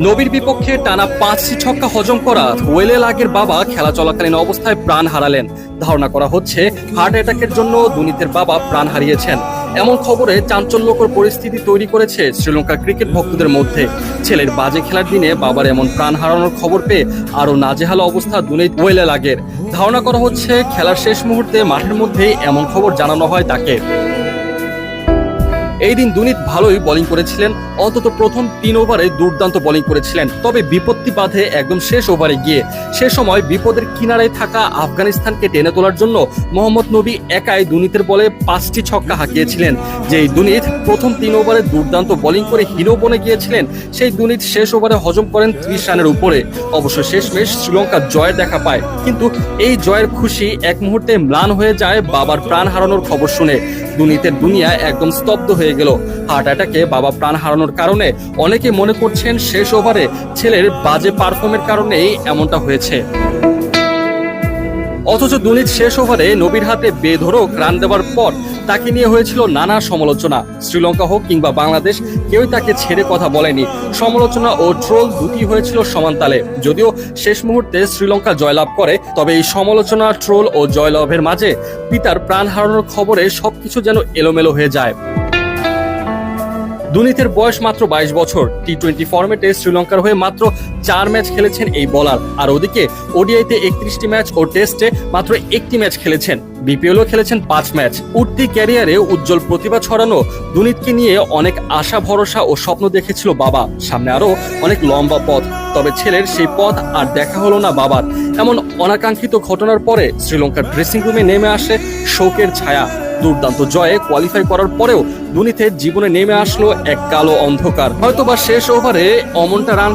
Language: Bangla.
নবীর বিপক্ষে টানা 5টি ছক্কা হজম করা ওয়েলে লাগের বাবা খেলা চলাকালীন অবস্থায় প্রাণ হারালেন। ধারণা করা হচ্ছে হার্ট অ্যাটাকের জন্য দুনিতের বাবা প্রাণ হারিয়েছেন। এমন খবরে চাঞ্চল্যকর পরিস্থিতি তৈরি করেছে শ্রীলঙ্কার ক্রিকেট ভক্তদের মধ্যে। ছেলের বাজে খেলার দিনে বাবার এমন প্রাণ হারানোর খবর পেয়ে আরো নাজেহাল অবস্থা দুনিত ওয়েলে লাগের। ধারণা করা হচ্ছে খেলার শেষ মুহূর্তে মাঠের মধ্যেই এমন খবর জানানো হয় তাকে। এই দিন দুনিত ভালোই বোলিং করেছিলেন, অন্তত প্রথম 3 ওভারে দুর্দান্ত বোলিং করেছিলেন। তবে বিপত্তি বাধে একদম শেষ ওভারে গিয়ে। সে সময় বিপদের কিনারায় থাকা আফগানিস্তানকে টেনে তোলার জন্য মোহাম্মদ নবী একাই দুনিতের বলে 5টি ছক্কা হাঁকিয়েছিলেন। যেই দুনিত প্রথম 3 ওভারে দুর্দান্ত বোলিং করে হিরো বনে গিয়েছিলেন, সেই দুনিত শেষ ওভারে হজম করেন 30 রানের উপরে। অবশ্য শেষমেশ শ্রীলঙ্কা জয়ের দেখা পায়, কিন্তু এই জয়ের খুশি এক মুহূর্তে ম্লান হয়ে যায় বাবার প্রাণ হারানোর খবর শুনে। দুনিতের দুনিয়া একদম স্তব্ধ হয়ে গেল। হার্ট অ্যাটাকে বাবা প্রাণ হারানোর কারণে অনেকে মনে করছেন শেষ ওভারে ছেলের বাজে পারফর্মের কারণেই এমনটা হয়েছে। অথচ দুনিত শেষ ওভারে নবীর হাতে বেধড়ক রান দেওয়ার পর তাকে নিয়ে হয়েছিল নানা সমালোচনা। শ্রীলঙ্কা হোক কিংবা বাংলাদেশ, কেউই তাকে ছেড়ে কথা বলেনি। সমালোচনা ও ট্রোল দুটি হয়েছিল সমান তালে। যদিও শেষ মুহূর্তে শ্রীলঙ্কা জয়লাভ করে, তবে এই সমালোচনা, ট্রোল ও জয়লাভের মাঝে পিতার প্রাণ হারানোর খবরে সবকিছু যেন এলোমেলো হয়ে যায়। দুনিতের বয়স মাত্র 22 বছর। টি-20 ফরম্যাটে শ্রীলঙ্কার হয়ে মাত্র 4 ম্যাচ খেলেছেন এই বোলার। আর ওদিকে ওডিআইতে 31টি ম্যাচ ও টেস্টে মাত্র 1টি ম্যাচ খেলেছেন। বিপিএলও খেলেছেন 5 ম্যাচ। উঠতি ক্যারিয়ারে উজ্জ্বল প্রতিভা ছড়ানো দুনিতকে নিয়ে অনেক আশা ভরসা ও স্বপ্ন দেখেছিল বাবা। সামনে আরো অনেক লম্বা পথ। তবে ছেলের সেই পথ আর দেখা হলো না বাবার। এমন অনাকাঙ্ক্ষিত ঘটনার পরে শ্রীলঙ্কার ড্রেসিং রুমে নেমে আসে শোকের ছায়া। দুর্দান্ত জয়ে কোয়ালিফাই করার পরেও দুনিতের জীবনে নেমে আসলো এক কালো অন্ধকার। হয়তোবা শেষ ওভারে অমনটা রান